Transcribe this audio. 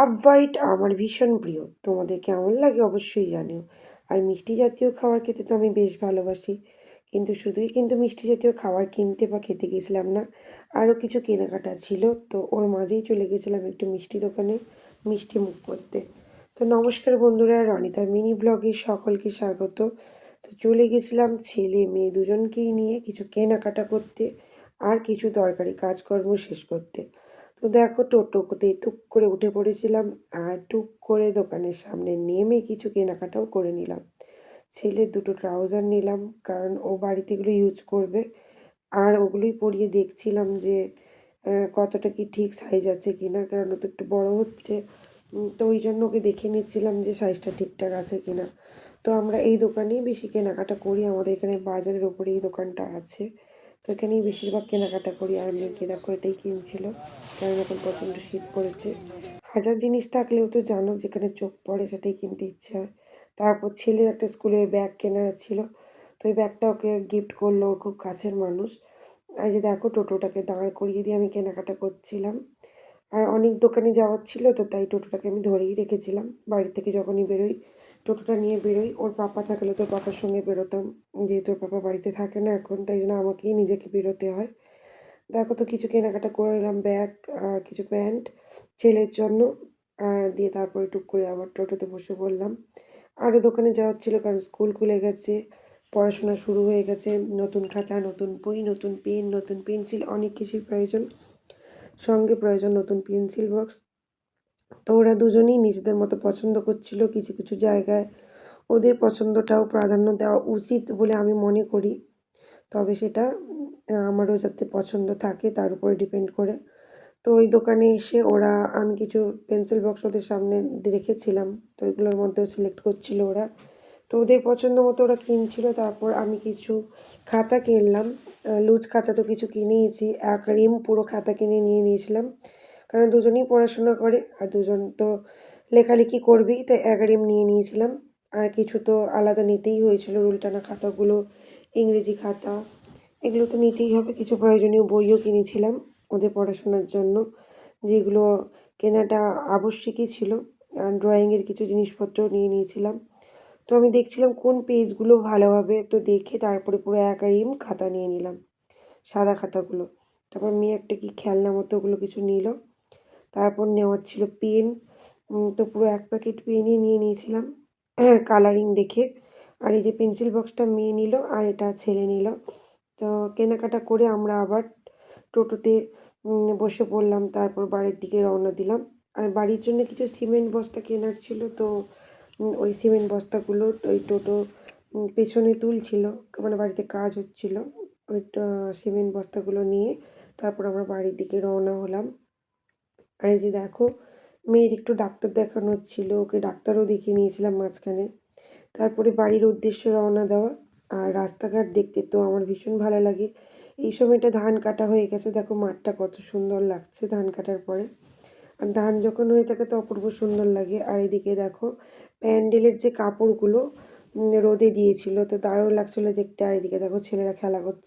Half white আমার ভীষণ প্রিয়। তোমাদের কেমন লাগে অবশ্যই জানিও। আর মিষ্টি জাতীয় খাবার খেতে তো আমি বেশ ভালোবাসি। কিন্তু শুধুই কিন্তু মিষ্টি জাতীয় খাবার কিনতে বা খেতে গেছিলাম না। আরও কিছু কেনাকাটা ছিল, তো ওর মাঝেই চলে গেছিলাম একটু মিষ্টি দোকানে মিষ্টি মুখ করতে। তো নমস্কার বন্ধুরা, রনিতার মিনি ব্লগে সকলকে স্বাগত। তো চলে গেছিলাম ছেলে মেয়ে দুজনকেই নিয়ে কিছু কেনাকাটা করতে আর কিছু দরকারি কাজকর্ম শেষ করতে। তো দেখো, টোটোতে টুক করে উঠে পড়েছিলাম আর টুক করে দোকানের সামনে নেমে কিছু কেনাকাটাও করে নিলাম। ছেলের দুটো ট্রাউজার নিলাম, কারণ ও বাড়িতে এগুলো ইউজ করবে। আর ওগুলোই পরিয়ে দেখছিলাম যে কতটা কি ঠিক সাইজ আছে কি না, কারণ ও তো একটু বড় হচ্ছে। তো ওই জন্য ওকে দেখে নিচ্ছিলাম যে সাইজটা ঠিকঠাক আছে কি না। তো আমরা এই দোকানেই বেশি কেনাকাটা করি, আমাদের এখানে বাজারের ওপরে এই দোকানটা আছে। তো এখানেই বেশিরভাগ কেনাকাটা করি। আর মেয়েকে দেখো এটাই কিনছিল, কারণ এখন প্রচণ্ড শীত পড়েছে। হাজার জিনিস থাকলেও তো জানো, যেখানে চোখ পড়ে সেটাই কিনতে ইচ্ছে হয়। তারপর ছেলের একটা স্কুলের ব্যাগ কেনার ছিল, তো ওই ব্যাগটা ওকে গিফট করলো, ওর খুব কাছের মানুষ। এই যে দেখো, টোটোটাকে দাঁড় করিয়ে দিয়ে আমি কেনাকাটা করছিলাম। আর অনেক দোকানে যাওয়ার ছিল, তো তাই টোটোটাকে আমি ধরেই রেখেছিলাম। বাড়ি থেকে যখনই বেরোই টোটোটা নিয়ে বেরোই। ওর পাপা থাকলে তোর পাপার সঙ্গে বেরোতাম, যেহেতু ওর পাপা বাড়িতে থাকে না এখন, তাই জন্য আমাকেই নিজেকে বেরোতে হয়। দেখো, তো কিছু কেনাকাটা করে নিলাম, ব্যাগ আর কিছু প্যান্ট ছেলের জন্য। আর দিয়ে তারপরে টুক করে আবার টোটোতে বসে পড়লাম। আরও দোকানে যাওয়ার ছিল, কারণ স্কুল খুলে গেছে, পড়াশোনা শুরু হয়ে গেছে। নতুন খাতা, নতুন বই, নতুন পেন, নতুন পেন্সিল, অনেক কিছুই প্রয়োজন। সঙ্গে প্রয়োজন নতুন পেন্সিল বক্স। তো ওরা দুজনেই নিজেদের মতো পছন্দ করছিল। কিছু কিছু জায়গায় ওদের পছন্দটাও প্রাধান্য দেওয়া উচিত বলে আমি মনে করি। তবে সেটা আমারও যাতে পছন্দ থাকে তার উপরে ডিপেন্ড করে। তো ওই দোকানে এসে আমি কিছু পেন্সিল বক্স ওদের সামনে রেখেছিলাম, তো এগুলোর মধ্যেও সিলেক্ট করছিল ওরা। তো ওদের পছন্দ মতো ওরা কিনছিল। তারপর আমি কিছু খাতা কিনলাম। লুজ খাতা তো কিছু কিনেইছি, এক রিম পুরো খাতা কিনে নিয়ে নিয়েছিলাম, কারণ দুজনেই পড়াশোনা করে আর দুজন তো লেখালেখি করবেই, তাই এক রিম নিয়ে নিয়েছিলাম। আর কিছু তো আলাদা নিতেই হয়েছিল, রুল টানা খাতাগুলো, ইংরেজি খাতা, এগুলো তো নিতেই হবে। কিছু প্রয়োজনীয় বইও কিনেছিলাম ওদের পড়াশোনার জন্য, যেগুলো কেনাটা আবশ্যিকই ছিল। আর ড্রয়িংয়ের কিছু জিনিসপত্র নিয়ে নিয়েছিলাম। তো আমি দেখছিলাম কোন পেজগুলো ভালো হবে, তো দেখে তারপরে পুরো এক রিম খাতা নিয়ে নিলাম, সাদা খাতাগুলো। তারপর মেয়ে একটা কি খেলনা মতো ওগুলো কিছু নিল। তারপর নেওয়ার ছিল পেন, তো পুরো এক প্যাকেট পেনই নিয়ে নিয়েছিলাম কালারিং দেখে। আর এই যে পেন্সিল বক্সটা মেয়ে নিল আর এটা ছেলে নিল। তো কেনাকাটা করে আমরা আবার টোটোতে বসে পড়লাম, তারপর বাড়ির দিকে রওনা দিলাম। আর বাড়ির জন্য কিছু সিমেন্ট বস্তা কেনার ছিল, তো ওই সিমেন্ট বস্তাগুলো ওই টোটো পেছনে তুলছিল, মানে বাড়িতে কাজ হচ্ছিল। ওইটা সিমেন্ট বস্তাগুলো নিয়ে তারপর আমরা বাড়ির দিকে রওনা হলাম। আর এই যে দেখো, মেয়ের একটু ডাক্তার দেখানোর ছিল, ওকে ডাক্তারও দেখিয়ে নিয়েছিলাম মাঝখানে। তারপরে বাড়ির উদ্দেশ্যে রওনা দেওয়া। আর রাস্তাঘাট দেখতে তো আমার ভীষণ ভালো লাগে। এই সময়টা ধান কাটা হয়ে গেছে, দেখো মাঠটা কত সুন্দর লাগছে ধান কাটার পরে। আর ধান যখন হয়ে থাকে তো অপূর্ব সুন্দর লাগে। আর এদিকে দেখো, প্যান্ডেলের যে কাপড়গুলো রোদে দিয়েছিল, তো দারুণ লাগছিলো দেখতে। আর এদিকে দেখো ছেলেরা খেলা করছে।